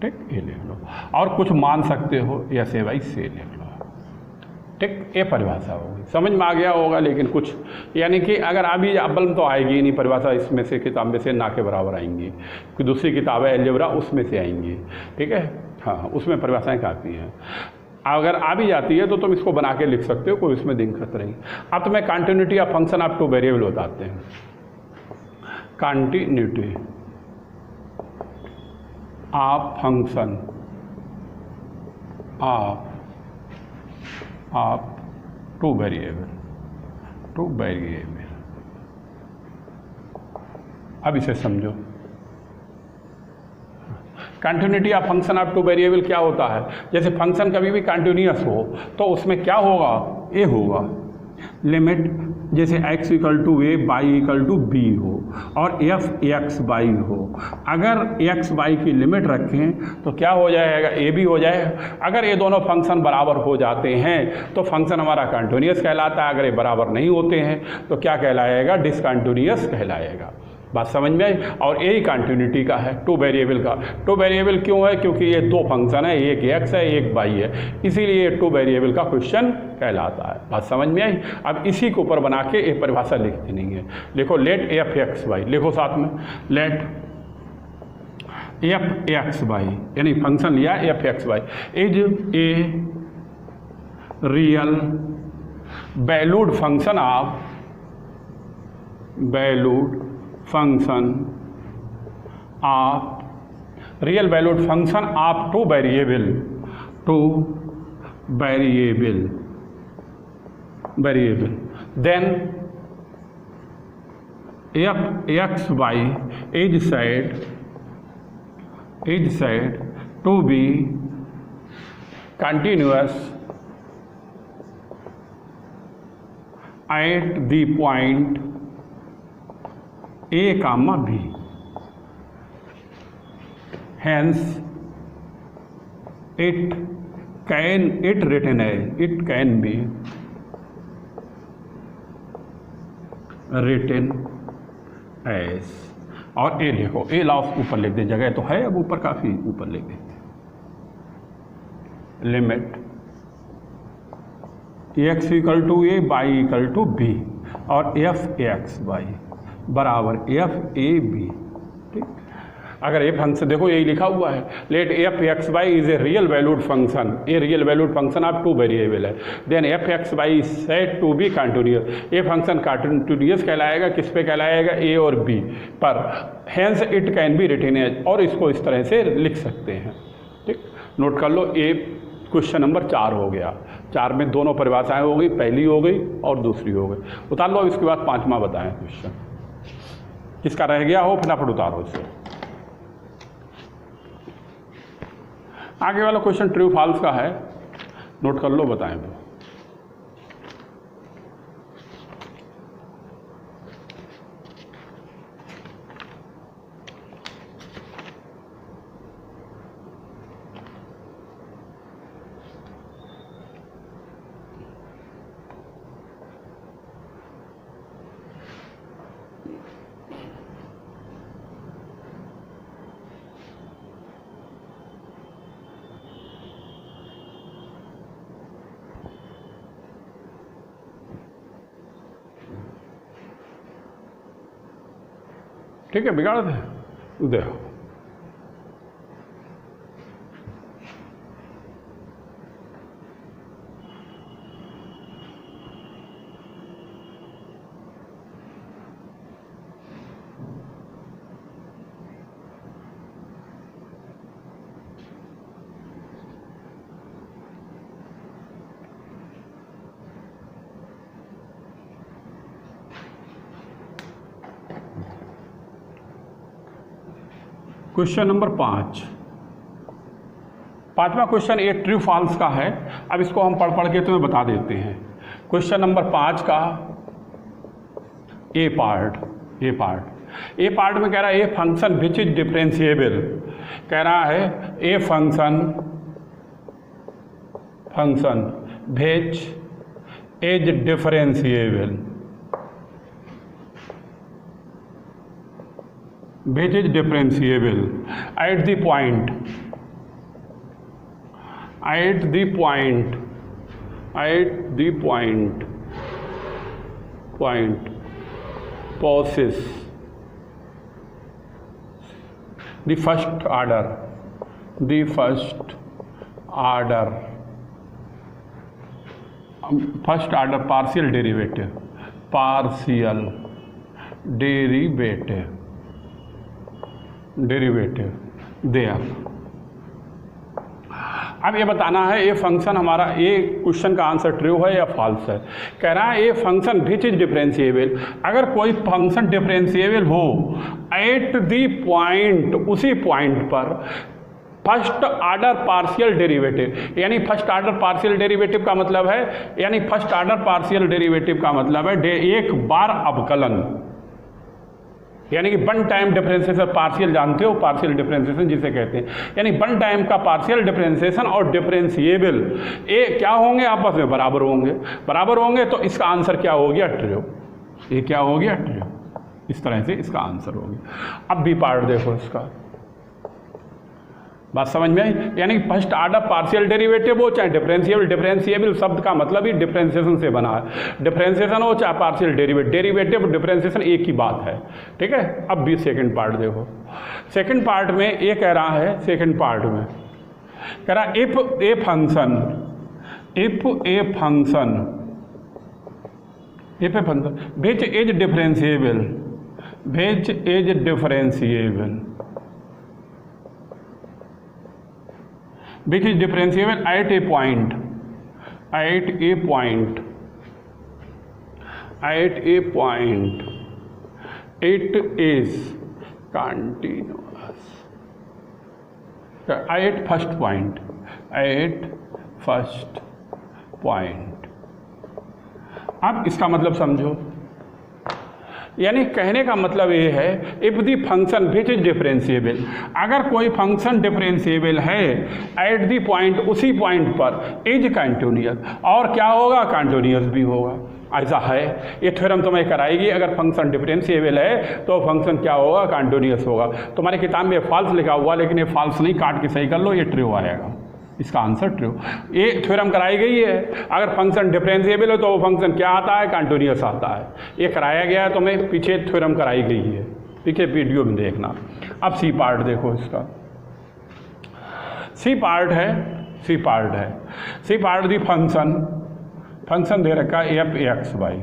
ठीक, ये लिख लो। और कुछ मान सकते हो या से भाई से लिख लो, ठीक, ये परिभाषा होगी। समझ में आ गया होगा, लेकिन कुछ यानी कि अगर अभी अव्वल तो आएगी ही नहीं परिभाषा, इसमें से किताब में से ना के बराबर आएंगी, कोई दूसरी किताब है अलजेब्रा उसमें से आएंगी, ठीक है, हाँ, उसमें परिभाषाएँ काफ़ी हैं। अगर आ भी जाती है तो तुम इसको बना के लिख सकते हो, कोई इसमें दिक्कत नहीं। अब तुम्हें continuity of function of two variable बताते हैं। Continuity of function of two variable. अब इसे समझो, continuity of function of two variable क्या होता है, जैसे फंक्शन कभी भी कंटिन्यूअस हो तो उसमें क्या होगा, ए होगा, लिमिट जैसे x = a, y = b हो और f(x)(y) हो। अगर x y की लिमिट रखें तो क्या हो जाएगा, a भी हो जाएगा। अगर ये दोनों फंक्शन बराबर हो जाते हैं तो फंक्शन हमारा कंटिन्यूअस कहलाता है, अगर ये बराबर नहीं होते हैं तो क्या कहलाएगा, डिसकंटिन्यूअस कहलाएगा। बात समझ में आई? और यही कंटिन्यूटी का है टू वेरिएबल का। टू वेरिएबल क्यों है, क्योंकि ये दो फंक्शन है, एक x है एक y है, इसीलिए ये टू वेरिएबल का क्वेश्चन कहलाता है। बात समझ में आई? अब इसी के ऊपर बना के एक परिभाषा लिख देनी है। लिखो लेट f(x)(y), लिखो साथ में लेट f(x)(y) यानी फंक्शन लिया f(x)(y) is a real valued function of two variable then f(x)(y) is said to be continuous at the point a, b. Hence, it can be written as, और ए लिखो, ए लाओ ऊपर लिख दे, जगह तो है अब ऊपर काफ़ी, ऊपर लिख देते, limit x = a, y = b और f(x)(y) बराबर f(a)(b), ठीक। अगर ए फंक्शन देखो यही लिखा हुआ है, let F x Y is a real valued function, a real valued function of two variable है, then F x Y is said to be continuous, ये फंक्शन कंटिन्यूअस कहलाएगा, किस पे कहलाएगा, ए और बी पर, hence it can be written as, और इसको इस तरह से लिख सकते हैं। ठीक, नोट कर लो, ए क्वेश्चन नंबर 4 हो गया। 4 में दोनों परिभाषाएं हो गई, पहली हो गई और दूसरी हो गई। उतार लो, अब इसके बाद 5वां बताएं क्वेश्चन, किसका रह गया हो फटाफट उतारो इसे। आगे वाला क्वेश्चन ट्रू फॉल्स का है, नोट कर लो, बताएं वो। ठीक है, बिगाड़ दे देखो। क्वेश्चन नंबर 5, 5वां क्वेश्चन ये ट्रू फॉल्स का है। अब इसको हम पढ़ के तुम्हें बता देते हैं। क्वेश्चन नंबर 5 का ए पार्ट में कह रहा है a function which is differentiable, कह रहा है a function which is differentiable, which is differentiable at the point possess the first order partial derivative there। अब ये बताना है ये फंक्शन हमारा, ये क्वेश्चन का आंसर ट्रू है या फॉल्स है। कह रहा है ये फंक्शन विच इज डिफरेंशिएबल, अगर कोई फंक्शन डिफरेंशिएबल हो एट दी पॉइंट, उसी पॉइंट पर फर्स्ट ऑर्डर पार्शियल डेरिवेटिव, यानी फर्स्ट ऑर्डर पार्शियल डेरिवेटिव का मतलब है, यानी फर्स्ट ऑर्डर पार्शियल डेरिवेटिव का मतलब है एक बार अवकलन, यानी कि वन टाइम डिफरेंशिएशन, पार्शियल जानते हो, पार्शियल डिफरेंशिएशन जिसे कहते हैं, यानी वन टाइम का पार्शियल डिफरेंशिएशन और डिफरेंशिएबल ये क्या होंगे, आपस में बराबर होंगे, तो इसका आंसर क्या हो गया, ट्रू। ये क्या हो गया, ट्रू। इस तरह से इसका आंसर हो गया। अब बी पार्ट देखो इसका, बात समझ में आई, यानी फर्स्ट ऑर्डर पार्शियल डेरिवेटिव हो चाहे डिफरेंशिएबल शब्द का मतलब ही डिफरेंशिएशन से बना है, डिफरेंशिएशन हो चाहे पार्शियल डेरिवेटिव डिफरेंशिएशन एक ही बात है। ठीक है, अब भी सेकंड पार्ट देखो। सेकंड पार्ट में ये कह रहा है, सेकंड पार्ट में कह रहा है if a function which is differentiable which is differentiable at a point it is continuous at first point अब इसका मतलब समझो, यानी कहने का मतलब ये है if the function which is differentiable, अगर कोई फंक्शन डिफरेंशिएबल है एट दी पॉइंट, उसी पॉइंट पर इज कंटिन्यूअस, और क्या होगा, कंटिन्यूअस भी होगा। ऐसा है, ये थ्योरम तुम्हें कराएगी, अगर फंक्शन डिफरेंशिएबल है तो फंक्शन क्या होगा, कंटिन्यूअस होगा। तुम्हारी किताब में फॉल्स लिखा हुआ, लेकिन ये फॉल्स नहीं, काट के सही कर लो, ये ट्रू आएगा, इसका आंसर ट्रू। ये थ्योरम कराई गई है, अगर फंक्शन डिफरेंशिएबल हो तो वो फंक्शन क्या आता है, कंटिन्यूअस आता है। ये कराया गया है, तुम्हें पीछे थ्योरम कराई गई है, पीछे वीडियो में देखना। अब सी पार्ट देखो इसका, सी पार्ट है सी पार्ट दी फंक्शन दे रखा है एफ एक्स वाई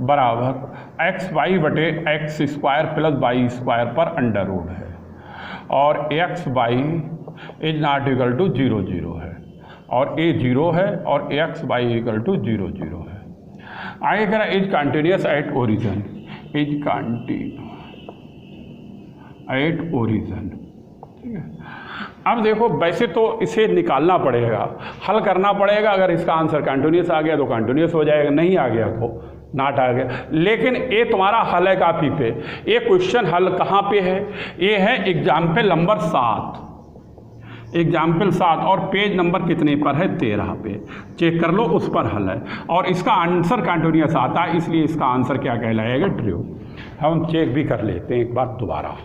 बराबर एक्स वाई बटे x square plus y square पर अंडर रूट है, और x Y is not equal to 0 0 है, और ए 0 है, और एक्स वाई इक्वल टू 0 0 है। आगे कह रहा है is continuous at origin, is continue at origin. ठीक है, अब देखो वैसे तो इसे निकालना पड़ेगा, हल करना पड़ेगा। अगर इसका आंसर कंटिन्यूस आ गया तो कंटिन्यूस हो जाएगा, नहीं आ गया तो नॉट आ गया। लेकिन ये तुम्हारा हल है कापी पे, ये क्वेश्चन हल कहाँ पे है? ये है एग्जाम्पल नंबर 7, एग्जाम्पल 7, और पेज नंबर कितने पर है? 13 पे। चेक कर लो, उस पर हल है, और इसका आंसर कंटिन्यूस आता है, इसलिए इसका आंसर क्या कहलाएगा? ट्रू। हम चेक भी कर लेते हैं एक बार दोबारा।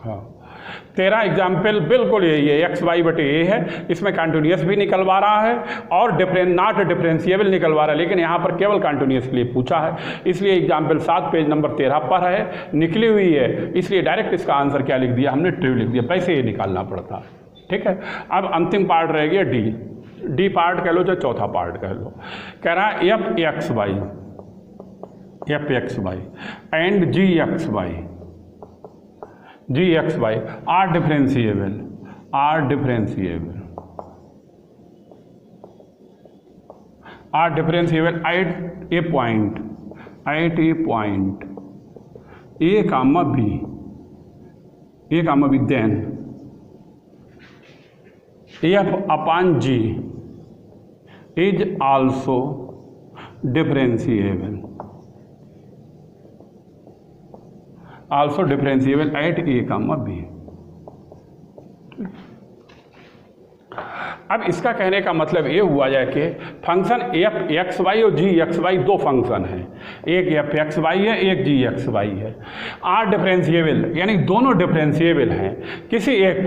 हाँ, 13 एग्जाम्पल बिल्कुल यही है, एक्स वाई बटे ए है, इसमें कंटिन्यूस भी निकलवा रहा है और नॉट डिफरेंशिएबल निकलवा रहा है, लेकिन यहाँ पर केवल कंटिन्यूस के लिए पूछा है, इसलिए एग्जाम्पल 7 पेज नंबर 13 पर है, निकली हुई है, इसलिए डायरेक्ट इसका आंसर क्या लिख दिया हमने? ट्रू लिख दिया। वैसे ये निकालना पड़ता है। ठीक है, अब अंतिम पार्ट रह गया डी पार्ट कह लो चाहे चौथा पार्ट कह लो। कह रहा है f x y and g x y are differentiable at a point a comma b then f upon g is also differentiable at a comma b. अब इसका कहने का मतलब ये हुआ जाए कि फंक्शन एफ एक्स वाई और जी एक्स वाई दो फंक्शन हैं, एक एफ एक्स वाई है, एक जी एक्स वाई है। आर डिफरेंशिएबल यानी दोनों डिफरेंशिएबल हैं किसी एक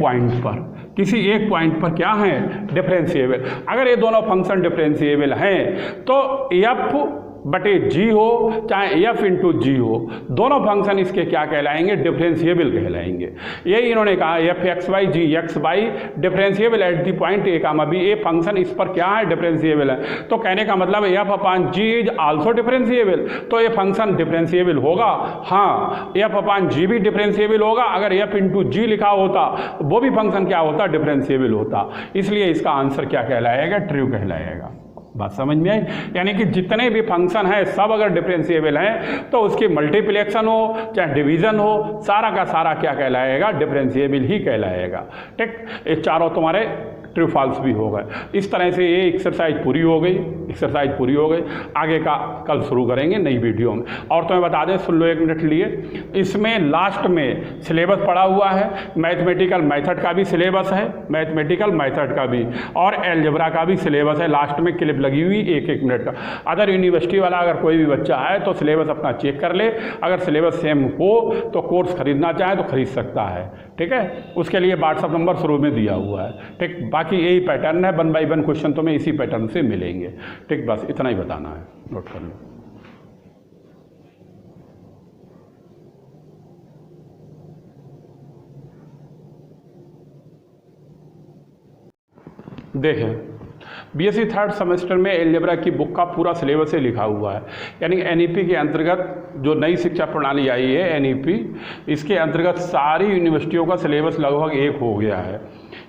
पॉइंट पर क्या है? डिफरेंशिएबल। अगर ये दोनों फंक्शन डिफरेंशिएबल हैं तो एफ बटे जी हो चाहे एफ इंटू जी हो, दोनों फंक्शन इसके क्या कहलाएंगे? डिफरेंशिएबल कहलाएंगे। यही इन्होंने कहा f x y g x y differentiable at the point a comma b, a function इस पर क्या है? डिफरेंशिएबल है। तो कहने का मतलब f upon g is also differentiable, तो ये फंक्शन डिफरेंशिएबल होगा। हाँ, एफ अपॉन जी भी डिफरेंशिएबल होगा। अगर एफ इंटू जी लिखा होता वो भी फंक्शन क्या होता? डिफरेंशिएबल होता। इसलिए इसका आंसर क्या कहलाएगा? ट्रू कहलाएगा। बात समझ में आई? यानी कि जितने भी फंक्शन हैं सब अगर डिफरेंशिएबल हैं तो उसकी मल्टीप्लिकेशन हो चाहे डिवीजन हो, सारा का सारा क्या कहलाएगा? डिफरेंशिएबल ही कहलाएगा। ठीक, ये चारों तुम्हारे ट्रू फॉल्स भी हो गए। इस तरह से ये एक्सरसाइज पूरी हो गई। आगे का कल शुरू करेंगे नई वीडियो में। और तुम्हें बता दें, सुन लो 1 मिनट लिए, इसमें लास्ट में सिलेबस पड़ा हुआ है, मैथमेटिकल मेथड का भी सिलेबस है, और एलजेब्रा का भी सिलेबस है। लास्ट में क्लिप लगी हुई 1-1 मिनट का। अदर यूनिवर्सिटी वाला अगर कोई भी बच्चा है तो सिलेबस अपना चेक कर ले, अगर सिलेबस सेम हो तो कोर्स खरीदना चाहे तो खरीद सकता है। ठीक है, उसके लिए व्हाट्सअप नंबर शुरू में दिया हुआ है। ठीक, बाकी यही पैटर्न है, 1 बाय 1 क्वेश्चन तुम्हें इसी पैटर्न से मिलेंगे। ठीक, बस इतना ही बताना है, नोट कर लो। देखें, बीएससी 3rd सेमेस्टर में एलजेब्रा की बुक का पूरा सिलेबस ही लिखा हुआ है। यानी एनईपी के अंतर्गत जो नई शिक्षा प्रणाली आई है एनईपी, इसके अंतर्गत सारी यूनिवर्सिटियों का सिलेबस लगभग एक हो गया है।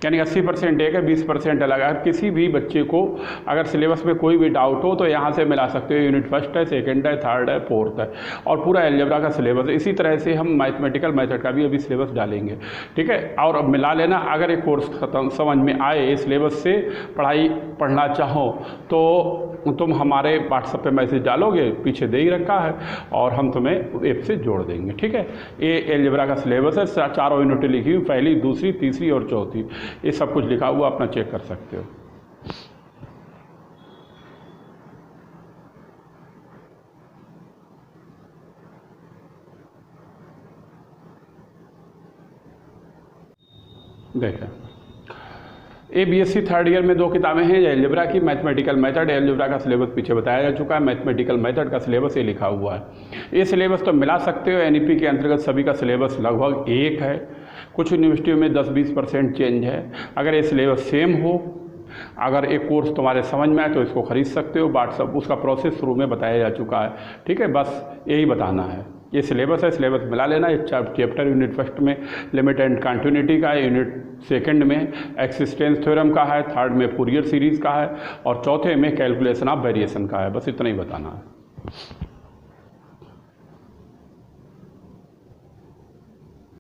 यानी 80% एक है, 20% अलग है। किसी भी बच्चे को अगर सिलेबस में कोई भी डाउट हो तो यहाँ से मिला सकते हो। यूनिट 1 है, 2 है, 3 है, 4 है, और पूरा एलजेब्रा का सिलेबस। इसी तरह से हम मैथमेटिकल मेथड का भी अभी सिलेबस डालेंगे। ठीक है, और मिला लेना। अगर ये कोर्स खत्म समझ में आए, इस सिलेबस से पढ़ना चाहो तो तुम हमारे व्हाट्सएप पे मैसेज डालोगे, पीछे दे ही रखा है, और हम तुम्हें ऐप से जोड़ देंगे। ठीक है, ये एलजेब्रा का सिलेबस है, 4 यूनिटें लिखी हुई, पहली, दूसरी, तीसरी और चौथी, ये सब कुछ लिखा हुआ, अपना चेक कर सकते हो। देखें, BSc थर्ड ईयर में 2 किताबें हैं, एलजेब्रा की, मैथमेटिकल मेथड। एलजेब्रा का सिलेबस पीछे बताया जा चुका है, मैथमेटिकल मेथड का सिलेबस ये लिखा हुआ है। ये सिलेबस तो मिला सकते हो, NEP के अंतर्गत सभी का सिलेबस लगभग एक है, कुछ यूनिवर्सिटियों में 10-20% चेंज है। अगर ये सिलेबस सेम हो, अगर एक कोर्स तुम्हारे समझ में आए तो इसको खरीद सकते हो। व्हाट्सअप उसका प्रोसेस शुरू में बताया जा चुका है, ठीक है, बस यही बताना है। ये सिलेबस है, सिलेबस मिला लेना। ये चैप्टर यूनिट फर्स्ट में लिमिट एंड कंटिन्यूटी का है, यूनिट सेकंड में एक्सिस्टेंस थ्योरम का है, थर्ड में फूरियर सीरीज़ का है और चौथे में कैलकुलेशन ऑफ वेरिएशन का है। बस इतना ही बताना है।